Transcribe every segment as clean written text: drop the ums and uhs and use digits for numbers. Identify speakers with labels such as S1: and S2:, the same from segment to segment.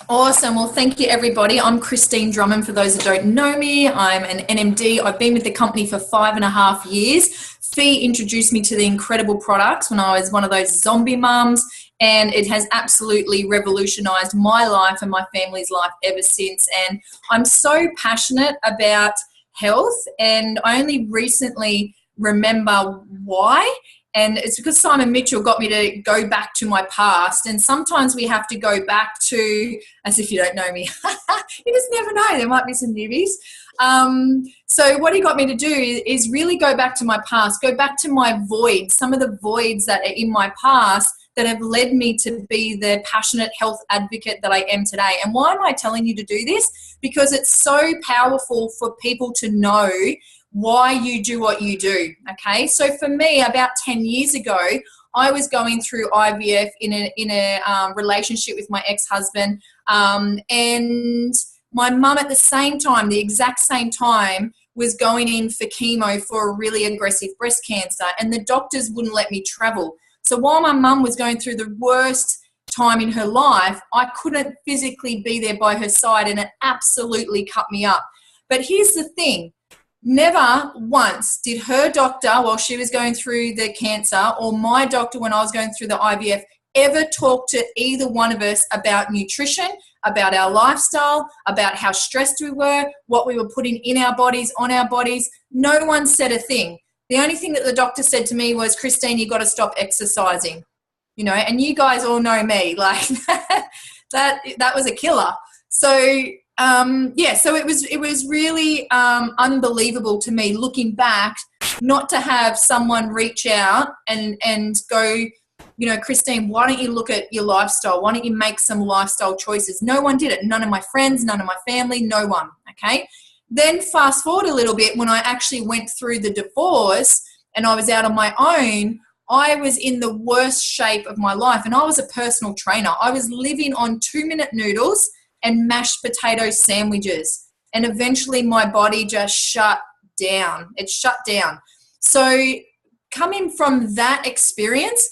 S1: Awesome. Well, thank you, everybody. I'm Christine Drummond. For those that don't know me, I'm an NMD. I've been with the company for 5.5 years. Fee introduced me to the incredible products when I was one of those zombie mums, and it has absolutely revolutionized my life and my family's life ever since. And I'm so passionate about health, and I only recently remember why. And it's because Simon Mitchell got me to go back to my past. And sometimes we have to go back to, as if you don't know me, you just never know, there might be some newbies. So what he got me to do is really go back to my past, go back to my voids, some of the voids that are in my past that have led me to be the passionate health advocate that I am today. And why am I telling you to do this? Because it's so powerful for people to know why you do what you do, okay? So for me, about 10 years ago, I was going through IVF in a relationship with my ex-husband, and my mum at the same time, the exact same time, was going in for chemo for a really aggressive breast cancer, and the doctors wouldn't let me travel. So while my mum was going through the worst time in her life, I couldn't physically be there by her side, and it absolutely cut me up. But here's the thing. Never once did her doctor, while she was going through the cancer, or my doctor when I was going through the IVF, ever talk to either one of us about nutrition, about our lifestyle, about how stressed we were, what we were putting in our bodies, on our bodies. No one said a thing. The only thing that the doctor said to me was, Christine, you've got to stop exercising. You know, and you guys all know me, like that was a killer. So yeah, so it was really unbelievable to me looking back, not to have someone reach out and go, you know, Christine, why don't you look at your lifestyle? Why don't you make some lifestyle choices? No one did it. None of my friends, none of my family, no one, okay? Then fast forward a little bit, when I actually went through the divorce and I was out on my own, I was in the worst shape of my life, and I was a personal trainer. I was living on 2-minute noodles and mashed potato sandwiches. And eventually my body just shut down. It shut down. So coming from that experience,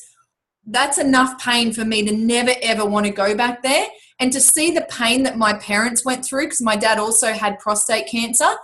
S1: that's enough pain for me to never, ever want to go back there. And to see the pain that my parents went through, because my dad also had prostate cancer,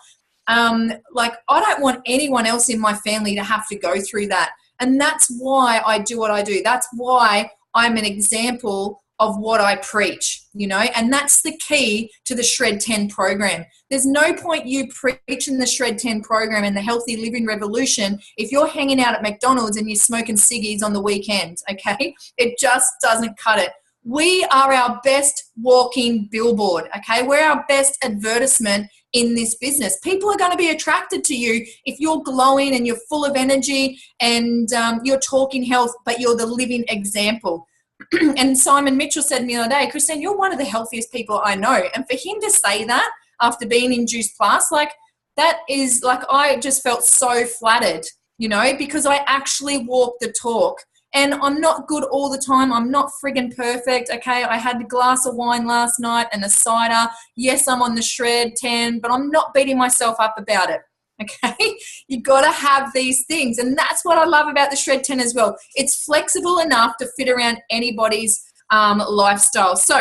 S1: like I don't want anyone else in my family to have to go through that. And that's why I do what I do. That's why I'm an example of what I preach, you know, and that's the key to the Shred 10 program. There's no point you preaching the Shred 10 program and the healthy living revolution if you're hanging out at McDonald's and you're smoking ciggies on the weekend, okay? It just doesn't cut it. We are our best walking billboard, okay? We're our best advertisement in this business. People are going to be attracted to you if you're glowing and you're full of energy and you're talking health, but you're the living example. And Simon Mitchell said to me the other day, Christine, you're one of the healthiest people I know. And for him to say that after being in Juice Plus, like that is like, I just felt so flattered, you know, because I actually walk the talk. And I'm not good all the time. I'm not friggin' perfect, okay? I had a glass of wine last night and a cider. Yes, I'm on the Shred 10, but I'm not beating myself up about it. Okay, you got to have these things, and that's what I love about the Shred 10 as well. It's flexible enough to fit around anybody's lifestyle. So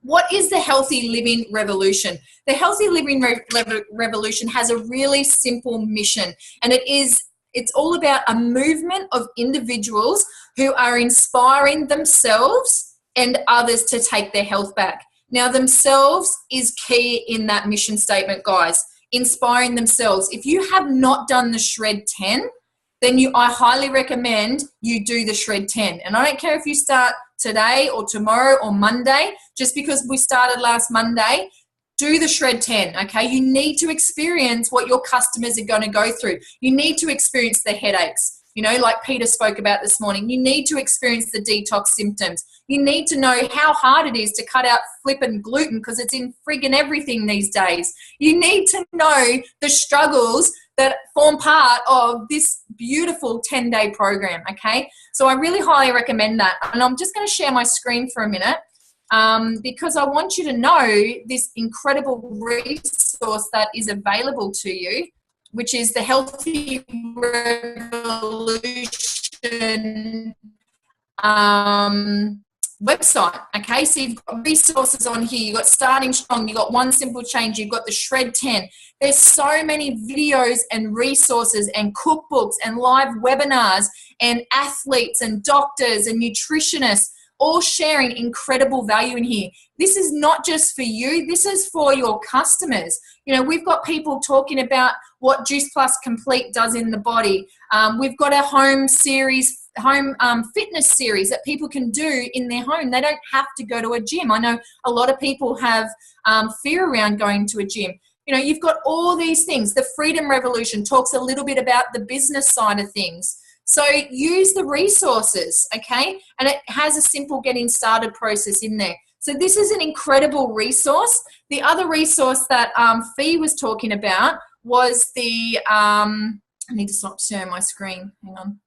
S1: what is the healthy living revolution? The healthy living revolution has a really simple mission, and it's all about a movement of individuals who are inspiring themselves and others to take their health back. Now, themselves is key in that mission statement, guys. Inspiring themselves. If you have not done the Shred 10, then I highly recommend you do the Shred 10. And I don't care if you start today or tomorrow or Monday, just because we started last Monday, do the Shred 10, okay? You need to experience what your customers are going to go through. You need to experience the headaches, you know, like Peter spoke about this morning. You need to experience the detox symptoms. You need to know how hard it is to cut out flippin' gluten, because it's in friggin' everything these days. You need to know the struggles that form part of this beautiful 10-day program, okay? So I really highly recommend that. And I'm just going to share my screen for a minute because I want you to know this incredible resource that is available to you, which is the Healthy Revolution website. Okay, so you've got resources on here, you've got starting strong, you've got one simple change, you've got the shred 10. There's so many videos and resources and cookbooks and live webinars and athletes and doctors and nutritionists all sharing incredible value in here. This is not just for you, this is for your customers. You know, we've got people talking about what Juice Plus Complete does in the body. We've got a home series, fitness series that people can do in their home. They don't have to go to a gym. I know a lot of people have fear around going to a gym. You know, you've got all these things. The Freedom Revolution talks a little bit about the business side of things. So use the resources, okay? And it has a simple getting started process in there. So this is an incredible resource. The other resource that Fee was talking about was the, I need to stop sharing my screen, hang on.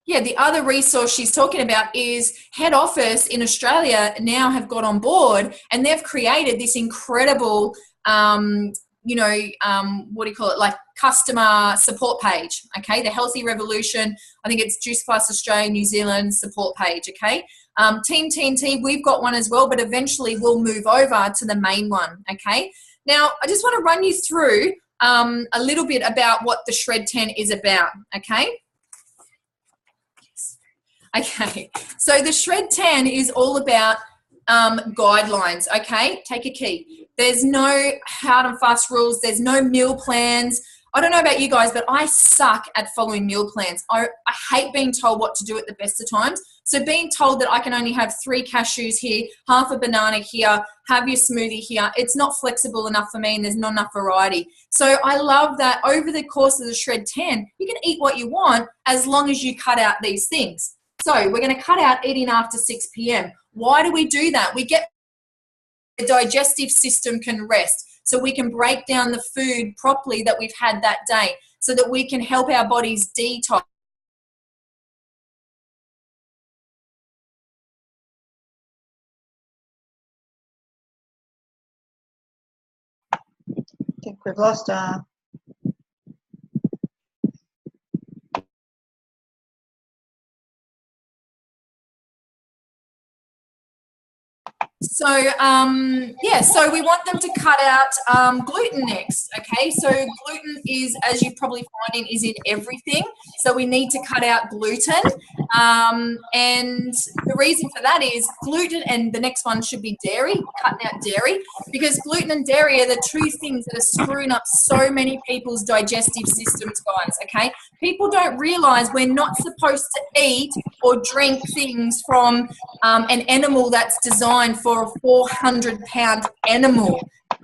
S1: Yeah, the other resource she's talking about is head office in Australia now have got on board, and they've created this incredible, you know, what do you call it, like customer support page, okay? The Healthy Revolution, I think it's Juice Plus Australia, New Zealand support page, okay? Team TNT, we've got one as well, but eventually we'll move over to the main one, okay? Now, I just want to run you through a little bit about what the Shred 10 is about, okay? Okay, so the Shred 10 is all about guidelines, okay? Take a key. There's no hard and fast rules. There's no meal plans. I don't know about you guys, but I suck at following meal plans. I hate being told what to do at the best of times. So being told that I can only have 3 cashews here, half a banana here, have your smoothie here, it's not flexible enough for me, and there's not enough variety. So I love that over the course of the Shred 10, you can eat what you want as long as you cut out these things. So we're going to cut out eating after 6 p.m. Why do we do that? We get the digestive system can rest, so we can break down the food properly that we've had that day, so that we can help our bodies detox.
S2: I think we've lost our...
S1: So, yeah, so we want them to cut out gluten next, okay? So gluten is, as you're probably finding, is in everything. So we need to cut out gluten. And the reason for that is gluten, and the next one should be dairy, cutting out dairy, because gluten and dairy are the 2 things that are screwing up so many people's digestive systems, guys, okay? People don't realize we're not supposed to eat or drink things from an animal that's designed for a 400-pound animal.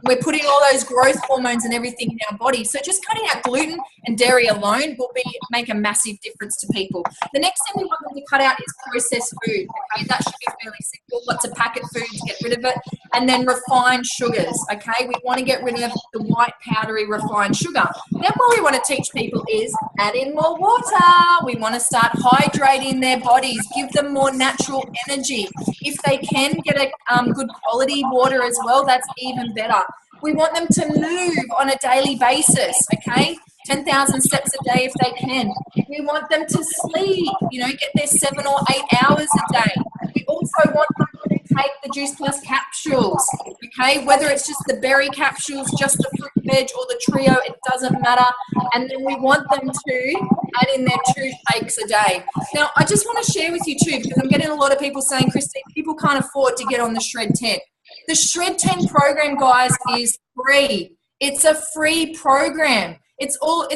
S1: We're putting all those growth hormones and everything in our body. So just cutting out gluten and dairy alone will make a massive difference to people. The next thing we want them to cut out is processed food. Okay, that should be fairly simple. Lots of packet food to get rid of it. And then refined sugars. Okay, we want to get rid of the white powdery refined sugar. Then what we want to teach people is add in more water. We want to start hydrating their bodies, give them more natural energy. If they can get a good quality water as well, that's even better. We want them to move on a daily basis, okay? 10,000 steps a day if they can. We want them to sleep, you know, get their 7 or 8 hours a day. We also want them to take the Juice Plus capsules, okay? Whether it's just the berry capsules, just the fruit veg, or the trio, it doesn't matter. And then we want them to add in their 2 shakes a day. Now, I just want to share with you too, because I'm getting a lot of people saying, Christine, people can't afford to get on the Shred 10. The Shred 10 program, guys, is free. It's a free program. It's on.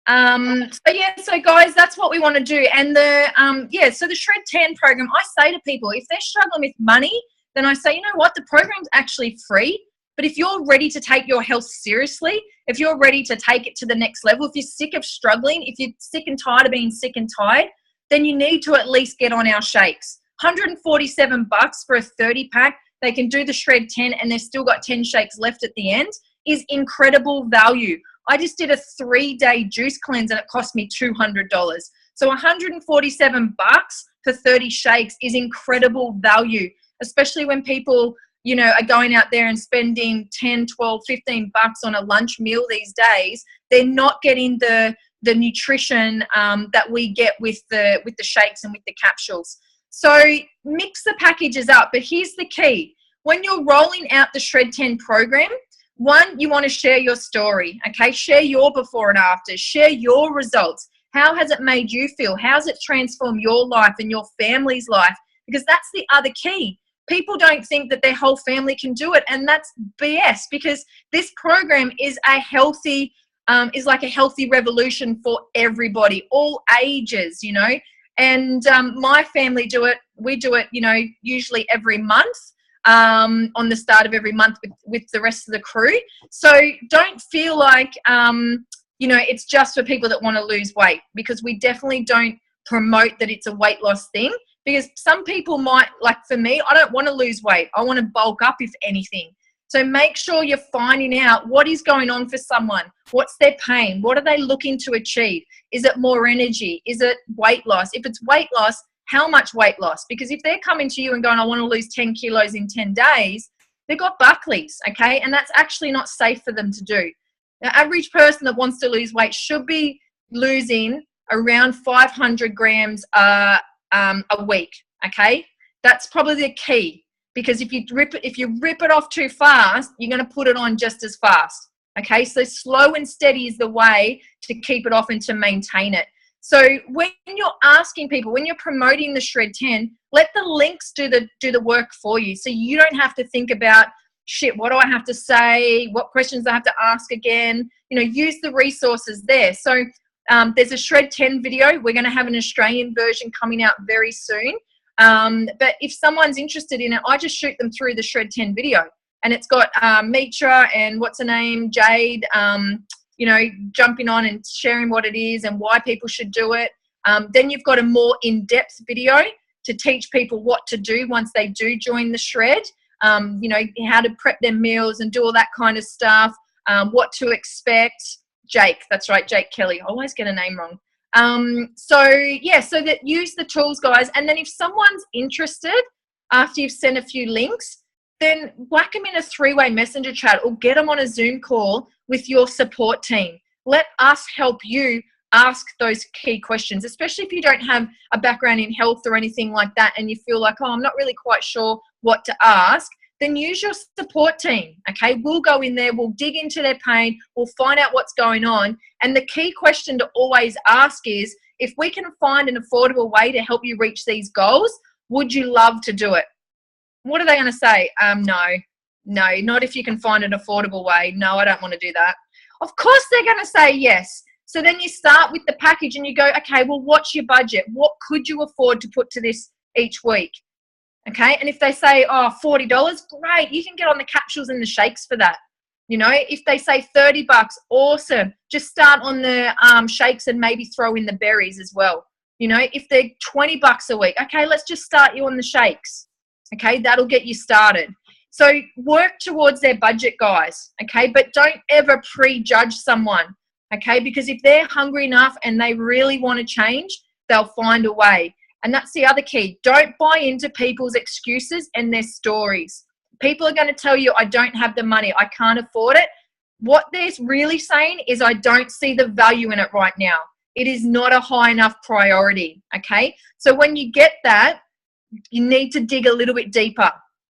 S1: So guys, that's what we want to do. And so the Shred 10 program, I say to people, if they're struggling with money, then I say, you know what, the program's actually free. But if you're ready to take your health seriously, if you're ready to take it to the next level, if you're sick of struggling, if you're sick and tired of being sick and tired, then you need to at least get on our shakes. $147 for a 30 pack. They can do the Shred 10 and they've still got 10 shakes left at the end, is incredible value. I just did a 3-day juice cleanse and it cost me $200. So $147 for 30 shakes is incredible value, especially when people, you know, are going out there and spending 10, 12, $15 on a lunch meal these days. They're not getting the the nutrition that we get with the shakes and with the capsules. So mix the packages up. But here's the key. When you're rolling out the Shred 10 program, one, you want to share your story, okay? Share your before and after. Share your results. How has it made you feel? How has it transformed your life and your family's life? Because that's the other key. People don't think that their whole family can do it, and that's BS, because this program is like a healthy revolution for everybody, all ages, you know. And my family do it. We do it, you know, usually every month. On the start of every month with the rest of the crew. So don't feel like, you know, it's just for people that want to lose weight, because we definitely don't promote that it's a weight loss thing, because some people might, like for me, I don't want to lose weight. I want to bulk up, if anything. So make sure you're finding out what is going on for someone. What's their pain? What are they looking to achieve? Is it more energy? Is it weight loss? If it's weight loss, how much weight loss? Because if they're coming to you and going, I want to lose 10 kilos in 10 days, they've got Buckley's, okay? And that's actually not safe for them to do. The average person that wants to lose weight should be losing around 500 grams a week, okay? That's probably the key, because if you rip it off too fast, you're going to put it on just as fast, okay? So slow and steady is the way to keep it off and to maintain it. So when you're asking people, when you're promoting the Shred 10, let the links do the work for you. So you don't have to think about, shit, what do I have to say? What questions do I have to ask again? You know, use the resources there. So there's a Shred 10 video. We're going to have an Australian version coming out very soon. But if someone's interested in it, I just shoot them through the Shred 10 video. And it's got Mitra and what's her name, Jade, you know, jumping on and sharing what it is and why people should do it. Then you've got a more in-depth video to teach people what to do once they do join the Shred, you know, how to prep their meals and do all that kind of stuff, what to expect. Jake, that's right, Jake Kelly. I always get a name wrong. So that use the tools, guys. And then if someone's interested, after you've sent a few links, then whack them in a 3-way messenger chat or get them on a Zoom call with your support team. Let us help you ask those key questions, especially if you don't have a background in health or anything like that and you feel like, oh, I'm not really quite sure what to ask. Then use your support team, okay? We'll go in there, we'll dig into their pain, we'll find out what's going on. And the key question to always ask is, if we can find an affordable way to help you reach these goals, would you love to do it? What are they going to say? No, not if you can find an affordable way. No, I don't want to do that. Of course they're going to say yes. So then you start with the package and you go, okay, well, what's your budget? What could you afford to put to this each week? Okay, and if they say, oh, $40, great, you can get on the capsules and the shakes for that. You know, if they say $30, awesome. Just start on the shakes and maybe throw in the berries as well. You know, if they're $20 a week, okay, let's just start you on the shakes. Okay, that'll get you started. So work towards their budget, guys, okay? But don't ever prejudge someone, okay? Because if they're hungry enough and they really want to change, they'll find a way. And that's the other key. Don't buy into people's excuses and their stories. People are going to tell you, I don't have the money, I can't afford it. What they're really saying is, I don't see the value in it right now. It is not a high enough priority, okay? So when you get that, you need to dig a little bit deeper,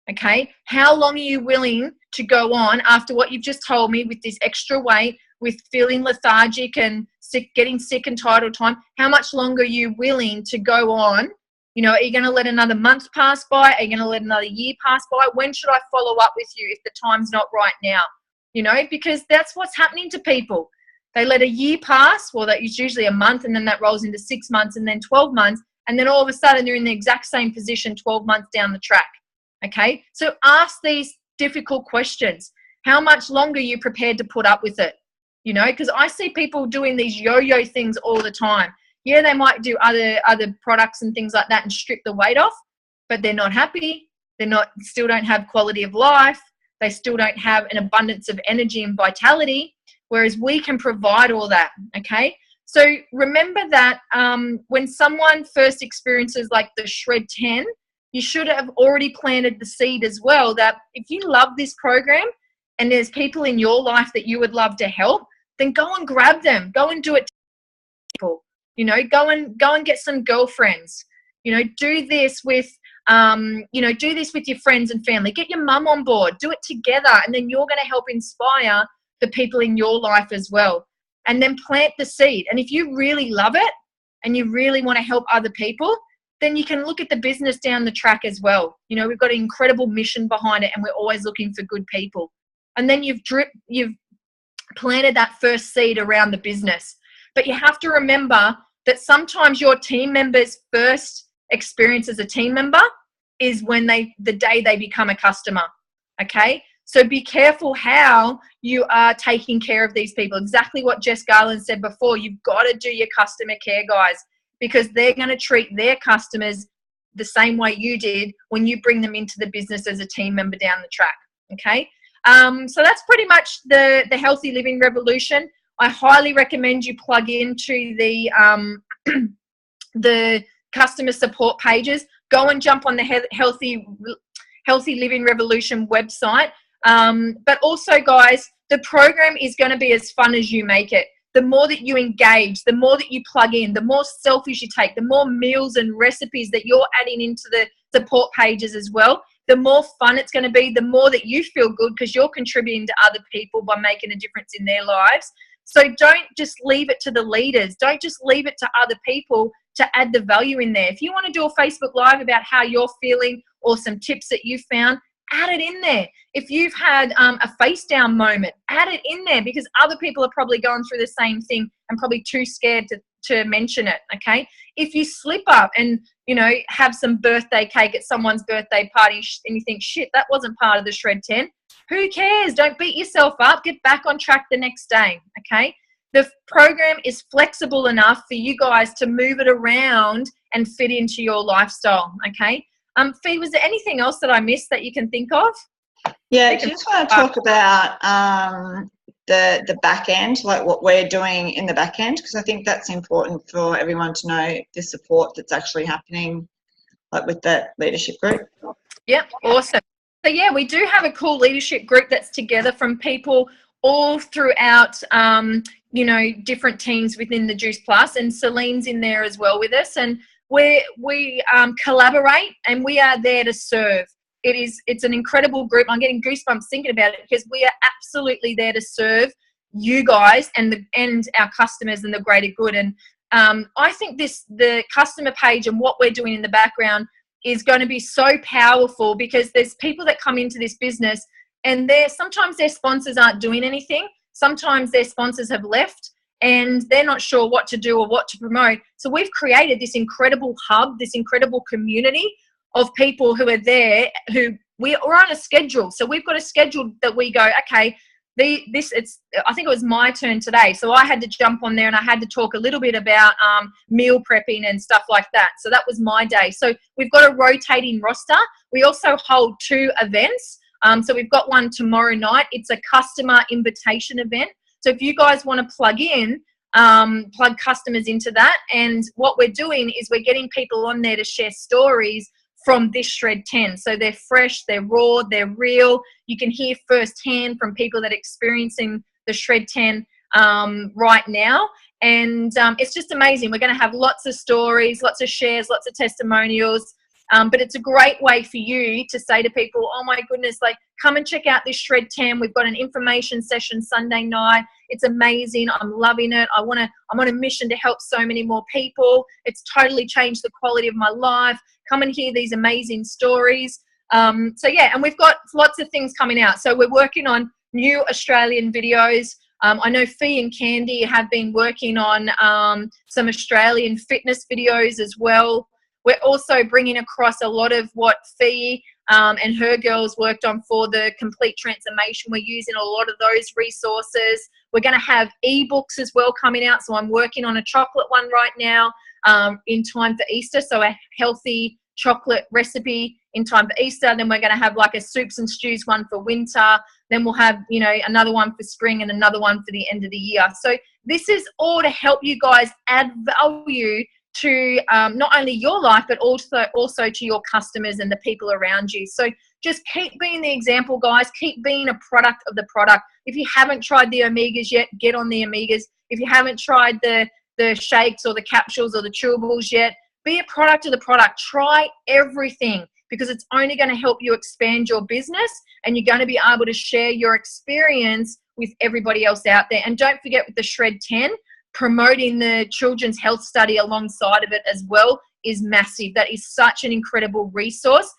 S1: okay? How long are you willing to go on after what you've just told me with this extra weight, with feeling lethargic and sick, getting sick and tired all the time? How much longer are you willing to go on? You know, are you going to let another month pass by? Are you going to let another year pass by? When should I follow up with you if the time's not right now? You know, because that's what's happening to people. They let a year pass, well, that is usually a month, and then that rolls into 6 months and then 12 months. And then all of a sudden they're in the exact same position 12 months down the track, okay? So ask these difficult questions. How much longer are you prepared to put up with it? You know, because I see people doing these yo-yo things all the time. Yeah, they might do other products and things like that and strip the weight off, but they're not happy. Still don't have quality of life. They still don't have an abundance of energy and vitality, whereas we can provide all that, okay? So remember that when someone first experiences like the Shred 10, you should have already planted the seed as well, that if you love this program and there's people in your life that you would love to help, then go and grab them. Go and do it
S3: You know, go and get some girlfriends. You know, do this with do this with your friends and family. Get your mum on board. Do it together, and then you're going to help inspire the people in your life as well. And then plant the seed. And if you really love it and you really want to help other people, then you can look at the business down the track as well. You know, we've got an incredible mission behind it, and we're always looking for good people. And then you've planted that first seed around the business. But you have to remember that sometimes your team members' first experience as a team member is when the day they become a customer. Okay? So be careful how you are taking care of these people. Exactly what Jess Garland said before. You've got to do your customer care, guys, because they're going to treat their customers the same way you did when you bring them into the business as a team member down the track. Okay? So that's pretty much the Healthy Living Revolution. I highly recommend you plug into the the customer support pages. Go and jump on the Healthy Living Revolution website. But also, guys, the program is going to be as fun as you make it. The more that you engage, the more that you plug in, the more selfies you take, the more meals and recipes that you're adding into the support pages as well, the more fun it's going to be, the more that you feel good because you're contributing to other people by making a difference in their lives. So don't just leave it to the leaders. Don't just leave it to other people to add the value in there. If you want to do a Facebook Live about how you're feeling or some tips that you found, add it in there. If you've had a face down moment, add it in there because other people are probably going through the same thing and probably too scared to mention it, okay? If you slip up and, you know, have some birthday cake at someone's birthday party and you think, shit, that wasn't part of the Shred 10, who cares? Don't beat yourself up. Get back on track the next day, okay? The program is flexible enough for you guys to move it around and fit into your lifestyle, okay? Fee, was there anything else that I missed that you can think of?
S2: Yeah, I just want to talk about the back end, like what we're doing in the back end, because I think that's important for everyone to know the support that's actually happening, like with that leadership group.
S3: Yep, awesome. So yeah, we do have a cool leadership group that's together from people all throughout, different teams within the Juice Plus, and Celine's in there as well with us, and we collaborate and we are there to serve. It's an incredible group. I'm getting goosebumps thinking about it because we are absolutely there to serve you guys and our customers and the greater good. And I think the customer page and what we're doing in the background is going to be so powerful because there's people that come into this business and sometimes their sponsors aren't doing anything. Sometimes their sponsors have left and they're not sure what to do or what to promote. So we've created this incredible hub, this incredible community of people who are there, who we're on a schedule. So we've got a schedule that we go, okay, I think it was my turn today. So I had to jump on there and I had to talk a little bit about meal prepping and stuff like that. So that was my day. So we've got a rotating roster. We also hold 2 events. So we've got one tomorrow night. It's a customer invitation event. So if you guys want to plug customers into that, and what we're doing is we're getting people on there to share stories from this Shred 10. So they're fresh, they're raw, they're real. You can hear firsthand from people that are experiencing the Shred 10 right now. And it's just amazing. We're going to have lots of stories, lots of shares, lots of testimonials. But it's a great way for you to say to people, oh my goodness, like come and check out this Shred 10. We've got an information session Sunday night. It's amazing. I'm loving it. I'm on a mission to help so many more people. It's totally changed the quality of my life. Come and hear these amazing stories. So yeah, and we've got lots of things coming out. So we're working on new Australian videos. I know Fee and Candy have been working on some Australian fitness videos as well. We're also bringing across a lot of what Fee and her girls worked on for the complete transformation. We're using a lot of those resources. We're going to have ebooks as well coming out. So I'm working on a chocolate one right now in time for Easter. So a healthy chocolate recipe in time for Easter. Then we're going to have like a soups and stews one for winter. Then we'll have, another one for spring and another one for the end of the year. So this is all to help you guys add value to not only your life, but also to your customers and the people around you. So just keep being the example, guys. Keep being a product of the product. If you haven't tried the Omegas yet, get on the Omegas. If you haven't tried the the shakes or the capsules or the chewables yet, be a product of the product. Try everything, because it's only going to help you expand your business, and you're going to be able to share your experience with everybody else out there. And don't forget, with the Shred 10, promoting the children's health study alongside of it as well is massive. That is such an incredible resource.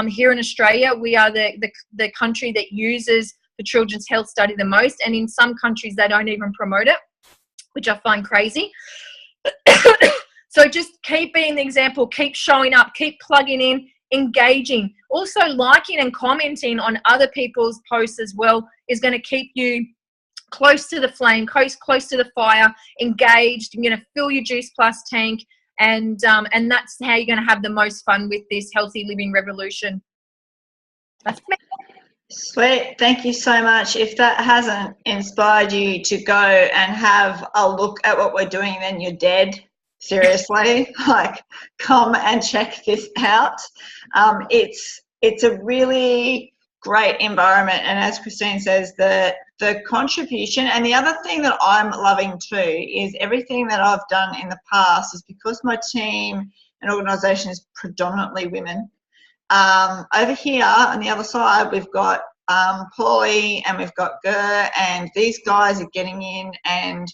S3: Here in Australia, we are the country that uses the children's health study the most, and in some countries they don't even promote it, which I find crazy. So just keep being the example, keep showing up, keep plugging in, engaging. Also, liking and commenting on other people's posts as well is going to keep you close to the flame, close to the fire, engaged. You're going to fill your Juice Plus tank, and that's how you're going to have the most fun with this healthy living revolution. That's me.
S2: Sweet. Thank you so much. If that hasn't inspired you to go and have a look at what we're doing, then you're dead. Seriously, like, come and check this out. It's a really great environment, and as Christine says, the contribution. And the other thing that I'm loving too is everything that I've done in the past is because my team and organisation is predominantly women. Over here on the other side, we've got Paulie and we've got Gur, and these guys are getting in and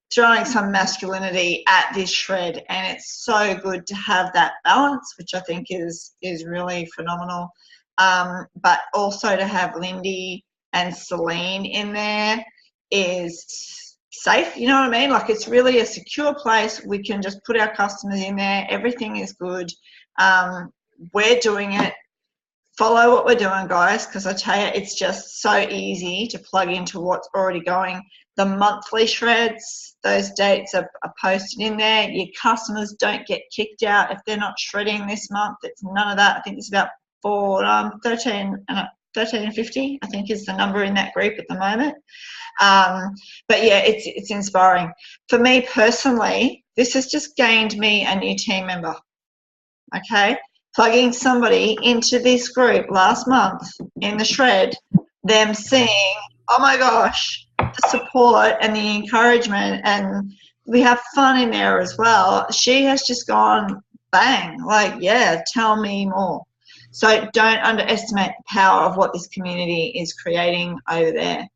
S2: throwing some masculinity at this shred, and it's so good to have that balance, which I think is really phenomenal. But also to have Lindy and Celine in there is safe, you know what I mean? Like, it's really a secure place. We can just put our customers in there. Everything is good. We're doing it. Follow what we're doing, guys, because I tell you, it's just so easy to plug into what's already going. The monthly shreds, those dates are posted in there. Your customers don't get kicked out if they're not shredding this month. It's none of that. I think it's about 13.50, I think, is the number in that group at the moment. But yeah, it's inspiring. For me personally, this has just gained me a new team member. Okay, plugging somebody into this group last month in the shred, them seeing, oh my gosh, the support and the encouragement, and we have fun in there as well. She has just gone bang, like, yeah, tell me more. So don't underestimate the power of what this community is creating over there.